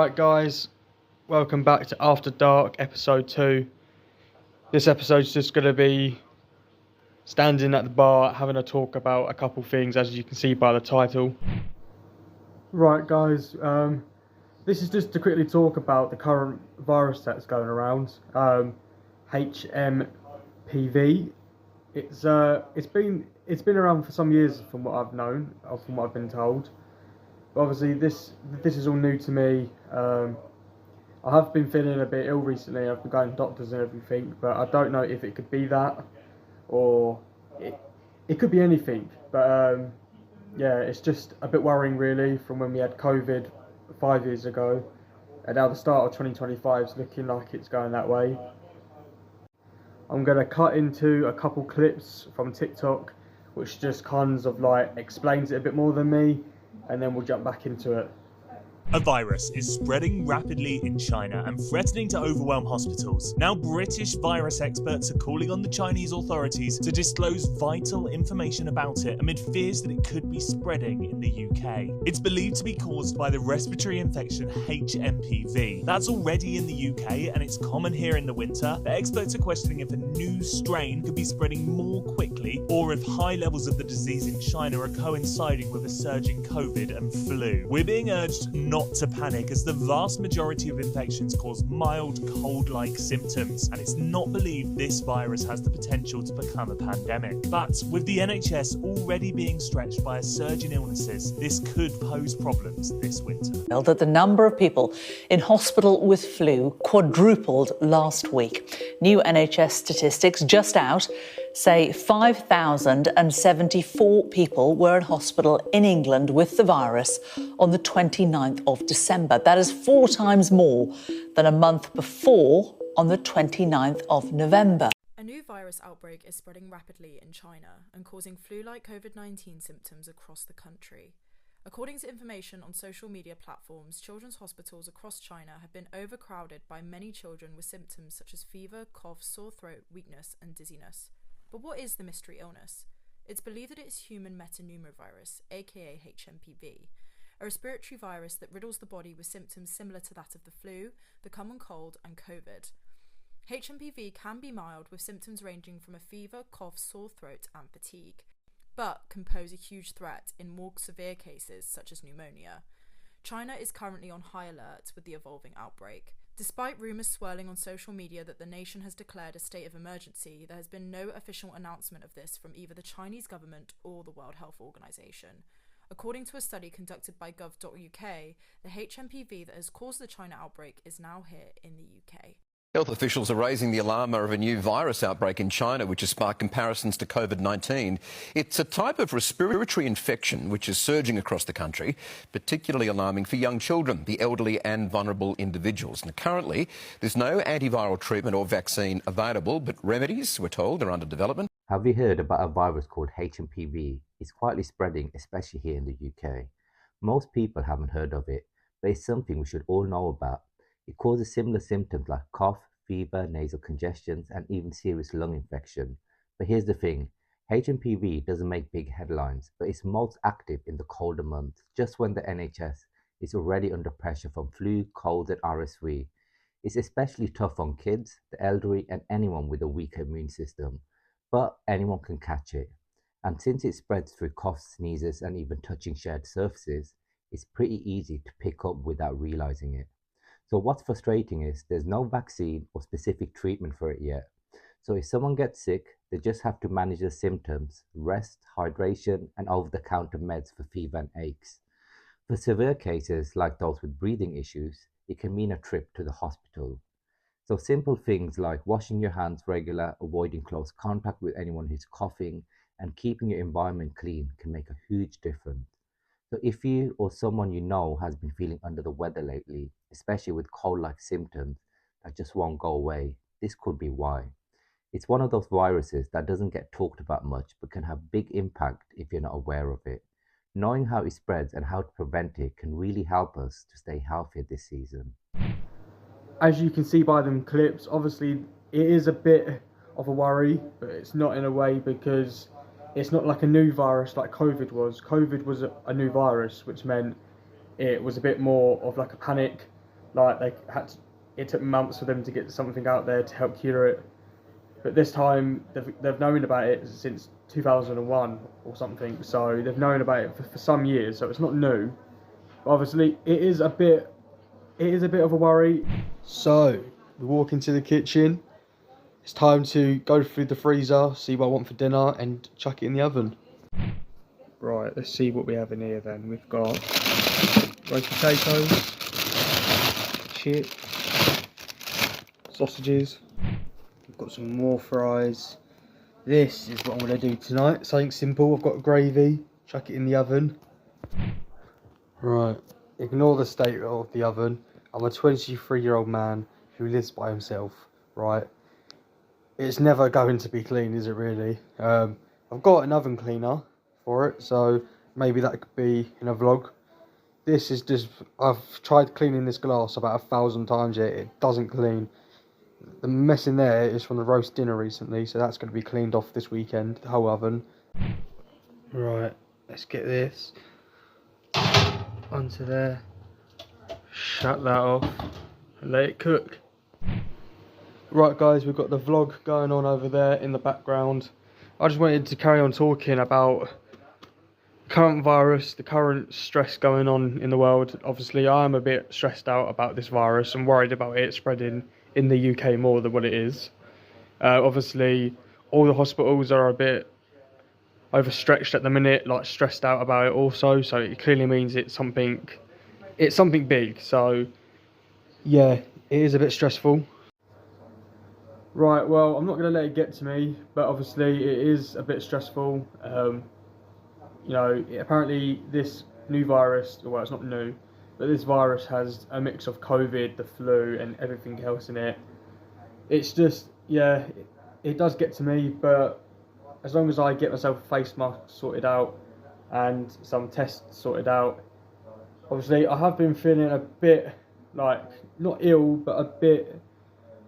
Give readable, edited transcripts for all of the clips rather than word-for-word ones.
Right guys, welcome back to After Dark episode 2. This episode's just going to be standing at the bar having a talk about a couple things, as you can see by the title. Right guys, this is just to quickly talk about the current virus that's going around, HMPV. It's been around for some years from what I've known, or from what I've been told. But obviously this is all new to me. I have been feeling a bit ill recently. I've been going to doctors and everything, but I don't know if it could be that, or it could be anything. But yeah, it's just a bit worrying really, from when we had COVID 5 years ago, and now the start of 2025 is looking like it's going that way. I'm going to cut into a couple clips from TikTok, which just kind of like explains it a bit more than me, and then we'll jump back into it. A virus is spreading rapidly in China and threatening to overwhelm hospitals. Now, British virus experts are calling on the Chinese authorities to disclose vital information about it amid fears that it could be spreading in the UK. It's believed to be caused by the respiratory infection HMPV. That's already in the UK and it's common here in the winter, but experts are questioning if a new strain could be spreading more quickly or if high levels of the disease in China are coinciding with a surge in COVID and flu. We're being urged not to panic, as the vast majority of infections cause mild cold-like symptoms, and it's not believed this virus has the potential to become a pandemic. But with the NHS already being stretched by a surge in illnesses, this could pose problems this winter. That the number of people in hospital with flu quadrupled last week. New NHS statistics just out say 5,074 people were in hospital in England with the virus on the 29th of December. That is 4 times more than a month before, on the 29th of November. A new virus outbreak is spreading rapidly in China and causing flu-like COVID-19 symptoms across the country. According to information on social media platforms, children's hospitals across China have been overcrowded by many children with symptoms such as fever, cough, sore throat, weakness and dizziness. But what is the mystery illness? It's believed that it is human metapneumovirus, aka HMPV, a respiratory virus that riddles the body with symptoms similar to that of the flu, the common cold and COVID. HMPV can be mild, with symptoms ranging from a fever, cough, sore throat and fatigue, but can pose a huge threat in more severe cases such as pneumonia. China is currently on high alert with the evolving outbreak. Despite rumours swirling on social media that the nation has declared a state of emergency, there has been no official announcement of this from either the Chinese government or the World Health Organization. According to a study conducted by gov.uk, the HMPV that has caused the China outbreak is now here in the UK. Health officials are raising the alarm over a new virus outbreak in China, which has sparked comparisons to COVID-19. It's a type of respiratory infection which is surging across the country, particularly alarming for young children, the elderly and vulnerable individuals. Now, currently, there's no antiviral treatment or vaccine available, but remedies, we're told, are under development. Have you heard about a virus called HMPV? It's quietly spreading, especially here in the UK. Most people haven't heard of it, but it's something we should all know about. It causes similar symptoms like cough, fever, nasal congestions, and even serious lung infection. But here's the thing, HMPV doesn't make big headlines, but it's most active in the colder months, just when the NHS is already under pressure from flu, colds, and RSV. It's especially tough on kids, the elderly, and anyone with a weak immune system. But anyone can catch it. And since it spreads through coughs, sneezes, and even touching shared surfaces, it's pretty easy to pick up without realizing it. So what's frustrating is there's no vaccine or specific treatment for it yet. So if someone gets sick, they just have to manage the symptoms, rest, hydration, and over-the-counter meds for fever and aches. For severe cases like those with breathing issues, it can mean a trip to the hospital. So simple things like washing your hands regular, avoiding close contact with anyone who's coughing, and keeping your environment clean can make a huge difference. So if you or someone you know has been feeling under the weather lately, especially with cold-like symptoms that just won't go away, this could be why. It's one of those viruses that doesn't get talked about much but can have big impact if you're not aware of it. Knowing how it spreads and how to prevent it can really help us to stay healthier this season. As you can see by them clips, obviously it is a bit of a worry, but it's not in a way, because it's not like a new virus like COVID was. COVID was a new virus, which meant it was a bit more of like a panic. like it took months for them to get something out there to help cure it. But this time they've known about it since 2001 or something. So they've known about it for some years. So it's not new. But obviously, it is a bit of a worry. So we walk into the kitchen. It's time to go through the freezer, see what I want for dinner, and chuck it in the oven. Right, let's see what we have in here then. We've got roast potatoes, chips, sausages. We've got some more fries. This is what I'm going to do tonight. Something simple. I've got gravy. Chuck it in the oven. Right, ignore the state of the oven. I'm a 23-year-old man who lives by himself, right? It's never going to be clean, is it really? I've got an oven cleaner for it, so maybe that could be in a vlog. This is just, I've tried cleaning this glass about 1,000 times yet, it doesn't clean. The mess in there is from the roast dinner recently, so that's going to be cleaned off this weekend, the whole oven. Right, let's get this onto there, shut that off, and let it cook. Right guys, we've got the vlog going on over there in the background. I just wanted to carry on talking about the current virus, the current stress going on in the world. Obviously I am a bit stressed out about this virus and worried about it spreading in the UK more than what it is. Obviously all the hospitals are a bit overstretched at the minute, like stressed out about it also, so it clearly means it's something big. So yeah, it is a bit stressful. Right, well, I'm not going to let it get to me, but obviously it is a bit stressful. You know, apparently this new virus, well, it's not new, but this virus has a mix of COVID, the flu, and everything else in it. It's just, yeah, it does get to me, but as long as I get myself a face mask sorted out and some tests sorted out, obviously I have been feeling a bit, like, not ill, but a bit,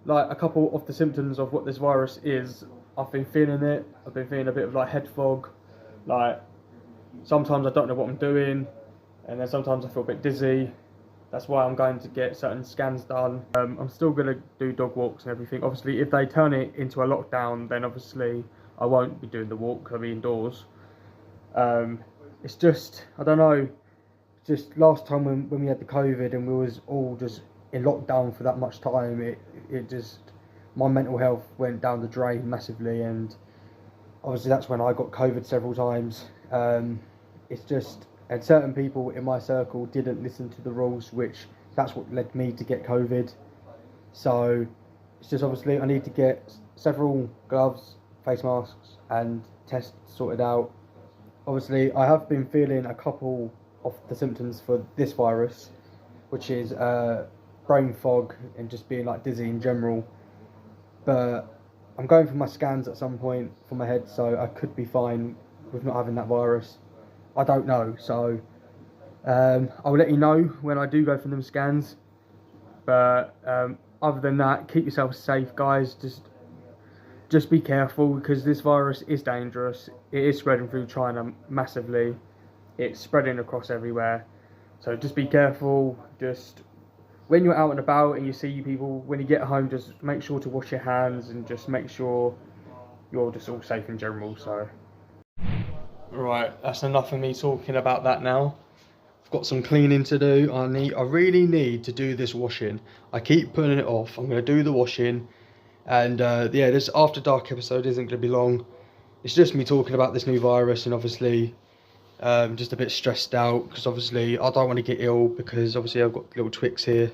like a couple of the symptoms of what this virus is. I've been feeling it. I've been feeling a bit of like head fog, like sometimes I don't know what I'm doing, and then sometimes I feel a bit dizzy. That's why I'm going to get certain scans done. I'm still going to do dog walks and everything. Obviously if they turn it into a lockdown, then obviously I won't be doing the walk, I'll be indoors. It's just, I don't know, just last time when we had the COVID and we was all just in lockdown for that much time, it just, my mental health went down the drain massively, and obviously that's when I got COVID several times. It's just, and certain people in my circle didn't listen to the rules, which that's what led me to get COVID. So it's just, obviously I need to get several gloves, face masks and tests sorted out. Obviously I have been feeling a couple of the symptoms for this virus, which is brain fog and just being like dizzy in general, but I'm going for my scans at some point for my head, so I could be fine with not having that virus. I don't know, so I'll let you know when I do go for them scans. But other than that, keep yourself safe guys, just be careful, because this virus is dangerous. It is spreading through China massively, it's spreading across everywhere, so just be careful. Just when you're out and about and you see people, when you get home, just make sure to wash your hands and just make sure you're just all safe in general. So right, that's enough of me talking about that now. I've got some cleaning to do. I really need to do this washing. I keep putting it off. I'm going to do the washing, and yeah, this After Dark episode isn't going to be long. It's just me talking about this new virus, and obviously just a bit stressed out because obviously I don't want to get ill, because obviously I've got little Twix here.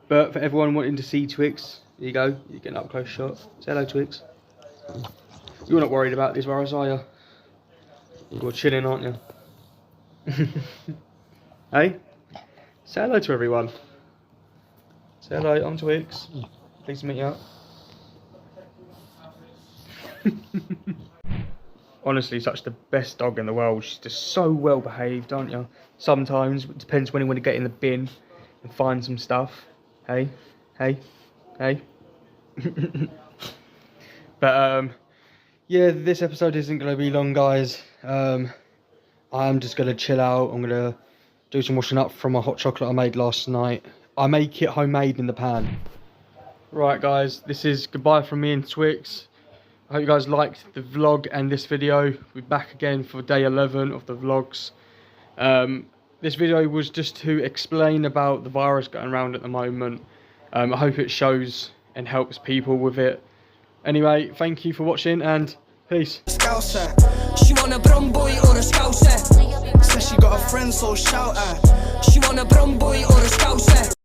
But for everyone wanting to see Twix, there you go, you get an up close shot. Say hello, Twix. You're not worried about this virus, are you? You're chilling, aren't you? Hey, say hello to everyone. Say hello, I'm Twix. Pleased to meet you. Honestly, such the best dog in the world. She's just so well behaved, aren't you? Sometimes it depends when you want to get in the bin and find some stuff. Hey, hey, hey. But yeah, this episode isn't going to be long, guys. I'm just going to chill out. I'm going to do some washing up from a hot chocolate I made last night. I make it homemade in the pan. Right guys, this is goodbye from me and Twix. I hope you guys liked the vlog and this video. We're back again for day 11 of the vlogs. This video was just to explain about the virus going around at the moment. I hope it shows and helps people with it. Anyway, thank you for watching and peace. She want a brown boy or a scouser. Says she got a friend, so shout her. She want a brown boy or a scouser.